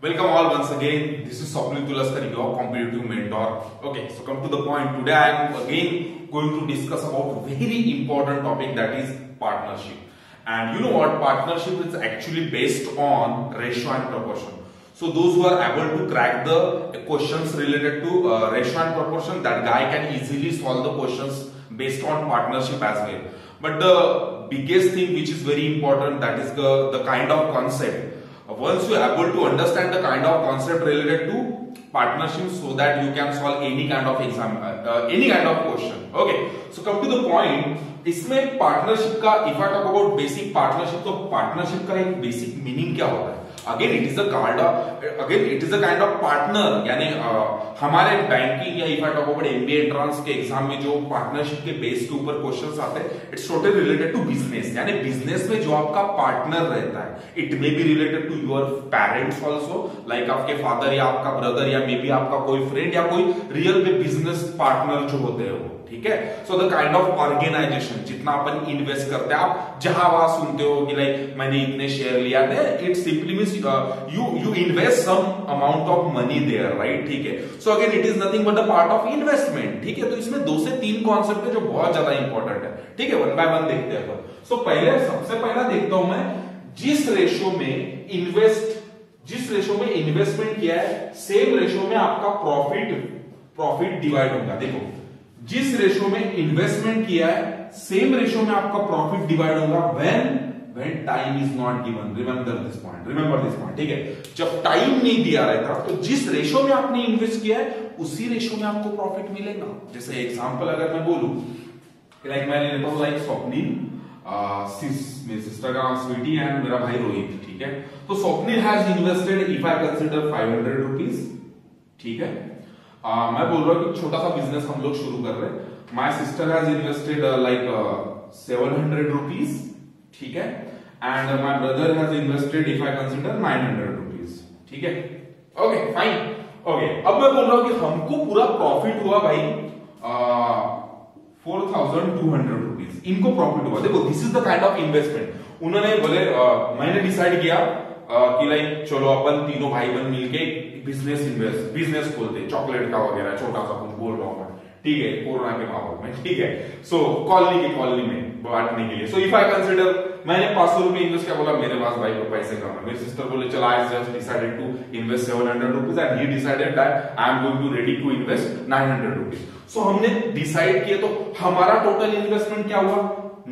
Welcome all once again. This is Swapnil Tulaskar, your competitive mentor. Okay, so come to the point. Today I am again going to discuss about very important topic, that is partnership. And you know what? Partnership is actually based on ratio and proportion. So those who are able to crack the questions related to ratio and proportion, that guy can easily solve the questions based on partnership as well. But the biggest thing which is very important, that is the kind of concept. Once you are able to understand the kind of concept related to partnership, so that you can solve any kind of exam, any kind of question. Okay, so come to the point. इसमें partnership का, if I talk about basic partnership, तो partnership का एक basic meaning क्या होता है? Again it is a kind of partner, यानी हमारे बैंकिंग या if I talk about MBA entrance के एग्जाम में जो पार्टनरशिप के बेस के ऊपर क्वेश्चंस आते हैं, it's totally related to business, यानी बिजनेस में जो आपका पार्टनर रहता है, it may be related to your parents also, like आपके फादर या आपका ब्रदर या मे बी आपका कोई फ्रेंड या कोई रियल में बिजनेस पार्टनर जो होते हैं वो, ठीक है। So the kind of organisation, जितना अपन इन्वेस्ट करते हैं, आप जहां वहां सुनते हो कि लाइक मैंने इतने शेयर लिया थे, it simply means you invest some amount of money there, right, ठीक है। So again it is nothing but the part of investment, ठीक है। तो इसमें 2 से 3 कॉन्सेप्ट है जो बहुत ज्यादा इंपॉर्टेंट है, ठीक है। वन बाय वन देखते हैं अपन। सो सबसे पहला देखता हूं मैं, जिस रेशियो में इन्वेस्टमेंट किया है, सेम रेशियो में आपका प्रॉफिट डिवाइड होगा। देखो, जिस रेशियो में इन्वेस्टमेंट किया है, सेम रेशियो में आपका प्रॉफिट डिवाइड होगा when time is not given. Remember this point, ठीक है। जब टाइम नहीं दिया रहता, तो जिस रेशियो में आपने इन्वेस्ट किया है, उसी रेशियो में आपको प्रॉफिट मिलेगा। जैसे एग्जांपल अगर मैं बोलूं, लाइक मैं लेता हूं लाइक स्वप्निल, मेरी सिस्टर का नाम स्वीटी एंड मेरा भाई रोहित, ठीक है। तो Swapnil has invested, if I consider 500 rupees, ठीक है। मैं बोल रहा हूं कि छोटा सा बिजनेस हम लोग शुरू कर रहे हैं। My sister has invested like 700 rupees, ठीक है। And my brother has invested, if I consider 900 rupees, ठीक है। Okay fine. ओके, अब मैं बोल रहा हूं कि हमको पूरा प्रॉफिट हुआ भाई 4200 रुपीज, इनको प्रॉफिट हुआ। देखो, this is the kind of investment. उन्होंने बोले मैंने डिसाइड किया कि लाइक चलो अपन तीनों भाई बहन मिलके बिजनेस खोलते, चॉकलेट का वगैरह छोटा सा कुछ बोल रहा हूं मैं, ठीक है, कोरोना के माहौल में, ठीक है। सो कॉलोनी में बांटने के लिए। सो इफ आई कंसिडर, मैंने 500 रुपए इन्वेस्ट किया, बोला मेरे पास भाई को पैसे कम है। मेरी सिस्टर बोले चला, I just decided to invest 700 rupees and he decided that I am going to ready to invest 900 rupees. So हमने डिसाइड किया, तो हमारा टोटल इन्वेस्टमेंट क्या हुआ?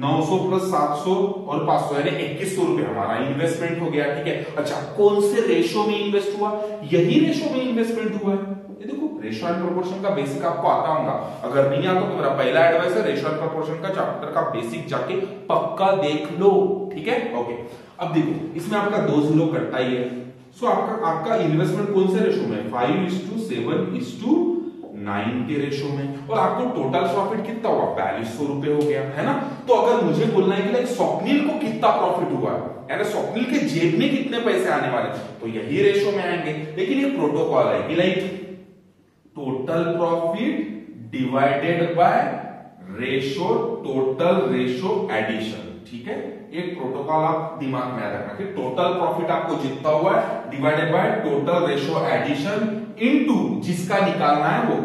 900 प्लस 700 और 500, यानी 2100 रुपए हमारा इन्वेस्टमेंट हो गया, ठीक है। अच्छा, कौन से रेशियो में इन्वेस्ट हुआ? यही रेशियो में इन्वेस्टमेंट हुआ है। ये देखो, रेशियो एंड प्रोपोर्शन का बेसिक आपको आता होगा। अगर नहीं आता तो मेरा पहला एडवाइस है, रेशियो एंड प्रोपोर्शन का चैप्टर का बेसिक जाके पक्का देख लो, ठीक है। ओके, अब देखो, इसमें आपका 2 0 कटता ही है। सो आपका इन्वेस्टमेंट कौन से रेशियो में? 5:7:9 के रेशियो में। और आपको टोटल प्रॉफिट कितना हुआ? 4200 रुपए हो गया, है ना। तो अगर मुझे बोलना है कि लाइक स्वप्निल को कितना प्रॉफिट हुआ, यानी स्वप्निल के जेब में कितने पैसे आने वाले, तो यही रेशियो में आएंगे। लेकिन ये प्रोटोकॉल है कि like total profit divided by ratio, total ratio addition, ठीक है। एक प्रोटोकॉल आप दिमाग में याद रखना कि टोटल प्रॉफिट आपको जितना हुआ है divided by total ratio addition into जिसका निकालना है वो,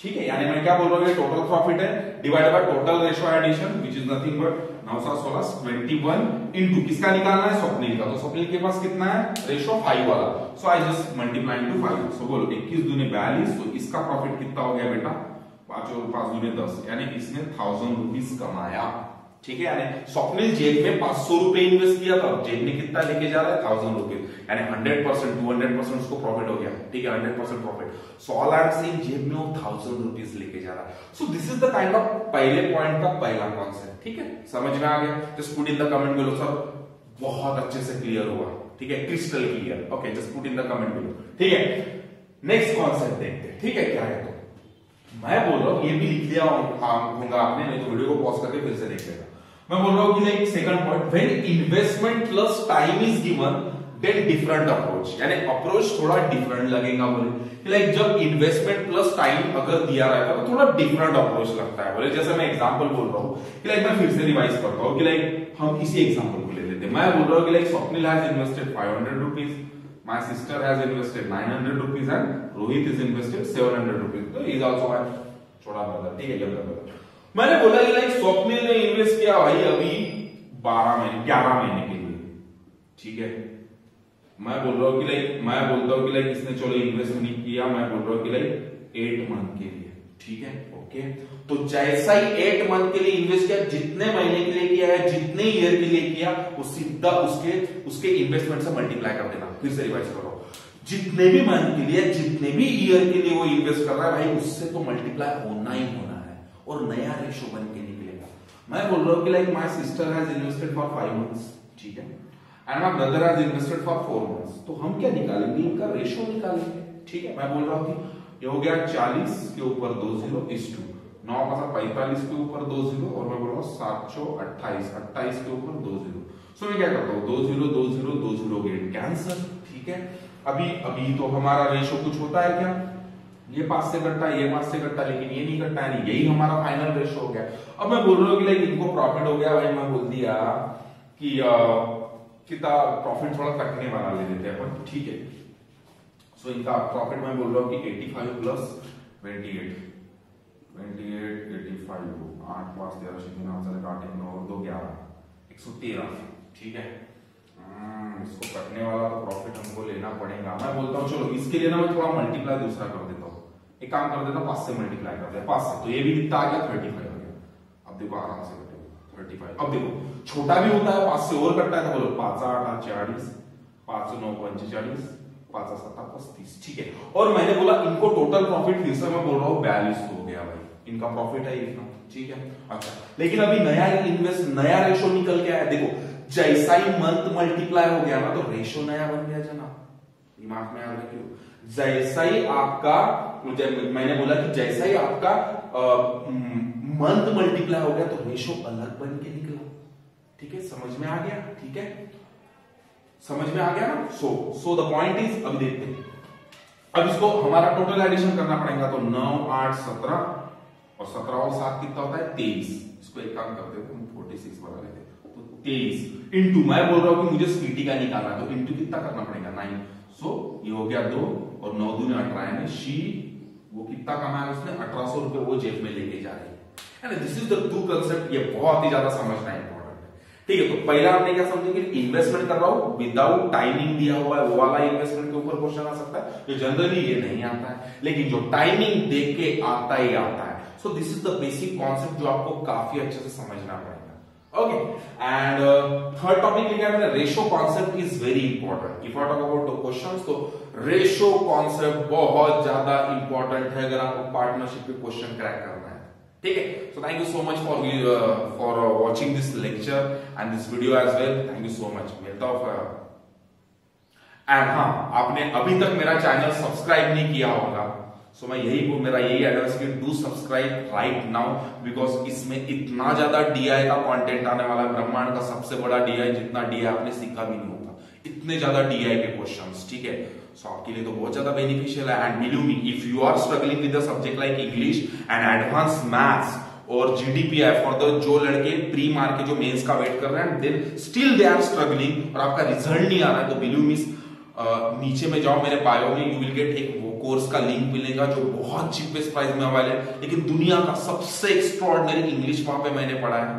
ठीक है। यानी मैं क्या बोल रहा हूं, टोटल प्रॉफिट है divided by total ratio addition, which is nothing but 916 into किसका निकालना है? स्वप्निल का। तो स्वप्निल के पास कितना है? रेशियो 5 वाला। सो आई जस्ट मल्टीप्लाई इनटू 5। सो बोलो 21 दूनी 42, तो इसका प्रॉफिट कितना हो गया बेटा? 5 और 5 दूनी 10, यानी इसने 1000 रुपीज कमाया, ठीक है। यानी स्वप्निल जेब में 500 रुपए इन्वेस्ट किया था, जेब में कितना लेके जा रहा है? 1000 रुपीज, यानी 100%, 200% उसको प्रॉफिट हो गया, ठीक है। 100% profit. So all I am saying, जेब में वो 1000 रुपीज लेके जा रहा है। So this is the kind of पहले पॉइंट का पहला कॉन्सेप्ट, ठीक है। समझ में आ गया? Just put in the comment below sir, बहुत अच्छे से क्लियर हुआ, ठीक है, crystal clear. Okay, just put in the comment below, ठीक है। नेक्स्ट कॉन्सेप्ट देखते हैं, ठीक है, क्या है। तो मैं बोल रहा हूं, ये भी लिख दिया होगा आपने, नहीं तो वीडियो को पॉज करके फिर से देख लेगा। मैं बोल रहा हूं कि like second point, when investment plus time is given then different approach, यानी अप्रोच थोड़ा डिफरेंट लगेगा। बोले लाइक जब इन्वेस्टमेंट प्लस टाइम अगर दिया रहता है तो थोड़ा डिफरेंट अप्रोच लगता है। बोले जैसे मैं एग्जांपल बोल रहा हूं कि लाइक मैं फिर से रिवाइज करता हूं कि लाइक हम इसी एग्जांपल को ले लेते हैं। मैं बोल रहा हूं कि like Swapnil has invested 500 rupees, My sister has invested 900 rupees and Rohit is invested 700 rupees. So he is also my छोटा ब्रदर, ठीक है, ये ब्रदर। मैंने बोला कि लाइक स्वप्निल ने इन्वेस्ट किया भाई अभी 11 महीने के लिए, ठीक है। मैं बोल रहा हूँ कि लाइक इसने चलो इन्वेस्ट नहीं किया, मैं बोल रहा हूँ कि लाइक 8 मंथ के लिए, ठीक है, ओके। तो जैसा ही 8 मंथ के लिए इन्वेस्ट किया, जितने महीने के लिए किया है, जितने ईयर के लिए किया, वो सीधा उसके इन्वेस्टमेंट से मल्टीप्लाई कर देना। फिर से रिवाइज करो, जितने भी मंथ के लिए, जितने भी ईयर के लिए वो इन्वेस्ट कर रहा है भाई, उससे तो मल्टीप्लाई होना ही होना है और नया रेशो बन के निकलेगा। मैं बोल रहा हूँ कि like my sister has invested for 5 months, ठीक है, and my brother has invested for 4 months. तो हम क्या निकालेंगे, इनका रेशो निकालेंगे, ठीक है। मैं बोल रहा हूँ कि ये हो गया 40 के ऊपर 2 0 इस टू 9 45 के ऊपर 2 0 और मैं बोल रहा हूँ 7 28 के ऊपर 2 0। सो मैं क्या करता हूँ 2 0 2 0 2 0 गेट कैंसर, ठीक है। अभी तो हमारा रेशो कुछ होता है क्या, ये 5 से कटता है, ये 5 से कटता है, लेकिन ये नहीं कटता है, यही हमारा फाइनल रेशो हो गया। अब मैं बोल रहा हूँ कि लाइक इनको प्रॉफिट हो गया भाई, मैं बोल दिया कि कितना प्रॉफिट थोड़ा कटने वाला ले लेते हैं अपन, ठीक है। सो इनका प्रॉफिट मैं बोल रहा हूँ कि 85 प्लस 28 85 8 5 13 0 9 8 9 2 11 113, ठीक है। इसको कटने वाला तो प्रॉफिट हमको लेना पड़ेगा। मैं बोलता हूँ चलो इसके लिए ना मैं थोड़ा मल्टीप्लाई दूसरा कर देता हूँ, एक काम कर देता हूँ 5 से मल्टीप्लाई कर दिया, 5 से, तो ये भी कितना आ गया 35 आ गया। अब देखो आराम से कटेगा 35। अब देखो छोटा भी होता है, 5 से और कटता है, तो बोलो 5 8 40 5 9 45 5 7 35, ठीक है। और मैंने बोला इनको टोटल प्रॉफिट फिर से मैं बोल रहा हूँ 42 हो गया भाई, इनका प्रॉफिट है इतना, ठीक है। अच्छा, लेकिन अभी नया रेशो निकल गया है। देखो जैसा ही मंथ मल्टीप्लाई हो गया ना, तो रेशो नया बन गया जना, दिमाग में याद रखियो। जैसा ही आपका, मैंने बोला कि जैसा ही आपका मंथ मल्टीप्लाई हो गया, तो रेशो अलग बन के निकला, ठीक है। समझ में आ गया, ठीक है, समझ में आ गया ना। सो द पॉइंट इज, अब देखते हैं, अब इसको हमारा टोटल एडिशन करना पड़ेगा। तो 9 8 17 और 17 और 7 कितना होता है 23। इसको एक काम करते हैं, 46 बना लेते हैं, तो 23 इंटू, मैं बोल रहा हूं कि मुझे स्पीटी का निकालना है, तो इंटू कितना करना पड़ेगा 9। सो ये हो गया 2 और 9 दूनी 18 है। शी वो कितना कमाया उसने 1800 रुपए, वो जेब में लेके जा रही है। This is the two concept, ये बहुत ही ज्यादा समझना है, ठीक है। तो पहला हमने क्या समझे कि इन्वेस्टमेंट कर रहा हूं विदाउट टाइमिंग दिया हुआ है, वो वाला इन्वेस्टमेंट के ऊपर क्वेश्चन आ सकता है, जो जनरली ये नहीं आता है, लेकिन जो टाइमिंग देख के आता ही आता है। So this is the basic concept जो आपको काफी अच्छे से समझना पड़ेगा, ओके। एंड थर्ड टॉपिक लिखा है मैंने, ratio concept is very important. If I talk about the questions, तो रेशो कॉन्सेप्ट बहुत ज्यादा इंपॉर्टेंट है अगर आपको पार्टनरशिप पे क्वेश्चन क्रैक करना है, ठीक है। So thank you so much for watching this lecture and this video as well, thank you so much. मिलता हूं। एंड हाँ, आपने अभी तक मेरा चैनल सब्सक्राइब नहीं किया होगा, सो मैं मेरा यही एडवाइस कि do subscribe right now, because इसमें इतना ज्यादा डीआई का कंटेंट आने वाला है, ब्रह्मांड का सबसे बड़ा डीआई, जितना डीआई आपने सीखा भी नहीं होगा, इतने ज्यादा डीआई के क्वेश्चंस, ठीक है। सो आपके लिए तो बहुत ज्यादा बेनिफिशियल है। And believe me, if you are struggling with the subject like English and advance maths और जीडीपीआई फॉर द, जो लड़के प्री मार्क के जो मेंस का वेट कर रहे हैं, then still they are struggling और आपका रिजल्ट नहीं आ रहा है, तो बिलीव मी, नीचे में जाओ मेरे बायो में, यू विल गेट एक वो कोर्स का लिंक मिलेगा जो बहुत चीपेस्ट प्राइस में अवेलेबल है, लेकिन दुनिया का सबसे एक्स्ट्रॉर्डिनरी इंग्लिश वहां पे मैंने पढ़ा है,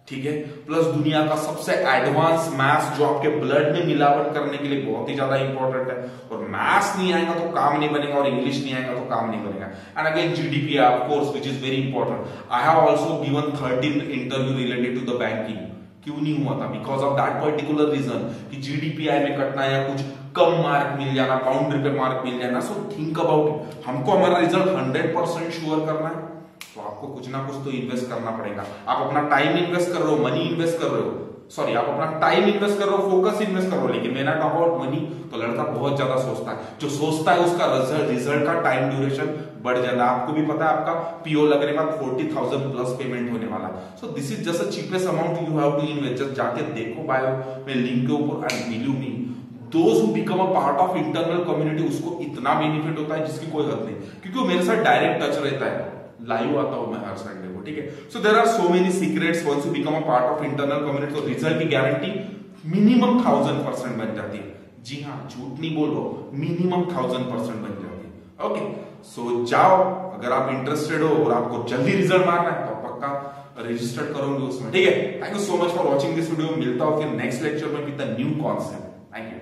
ठीक है, प्लस दुनिया का सबसे एडवांस मैथ्स जो आपके ब्लड में मिलावट करने के लिए बहुत ही ज्यादा इंपॉर्टेंट है। और मैथ्स नहीं आएगा तो काम नहीं बनेगा, और इंग्लिश नहीं आएगा तो काम नहीं बनेगा। And again GDPI of course which is very important. I have also given 13 interview related to the banking. क्यों नहीं हुआ था? Because of that particular reason कि जीडीपीआई में कटना या कुछ कम मार्क मिल जाना, बाउंड्री पे मार्क मिल जाना। So think about it. हमको हमारा रिजल्ट 100% श्योर करना है, तो आपको कुछ ना कुछ तो इन्वेस्ट करना पड़ेगा। आप अपना टाइम इन्वेस्ट कर रहे हो, मनी इन्वेस्ट कर रहे हो, सॉरी आप अपना टाइम इन्वेस्ट कर रहे हो, फोकस इन्वेस्ट कर रहे हो, लेकिन मैं ना टॉक अबाउट मनी, तो लड़का बहुत ज्यादा सोचता है। जो सोचता है उसका रिजल्ट का टाइम ड्यूरेशन बढ़ जाता है। आपको भी पता है आपका पीओ लगने के बाद 40,000 प्लस पेमेंट होने वाला है। So this is just a cheapest amount you have to invest. Just जाके देखो बायो में लिंक के ऊपर, and believe me, those who become a part of internal community, उसको इतना बेनिफिट होता है जिसकी कोई हद नहीं, क्योंकि वो मेरे साथ डायरेक्ट टच रहता है, लाइव आता हूं मैं हर संडे को, ठीक है। So there are so many secrets once you become a part of internal community. तो रिजल्ट की गारंटी मिनिमम 1000% बन जाती है। जी हाँ, झूठ नहीं बोल रहा हूं, मिनिमम 1000% बन जाओगे। ओके, सो जाओ, अगर आप इंटरेस्टेड हो और आपको जल्दी रिजल्ट मारना है तो पक्का रजिस्टर करोगे उसमें, ठीक है। Thank you so much for watching this video. मिलता हूं फिर नेक्स्ट लेक्चर में with the new concept. Thank you.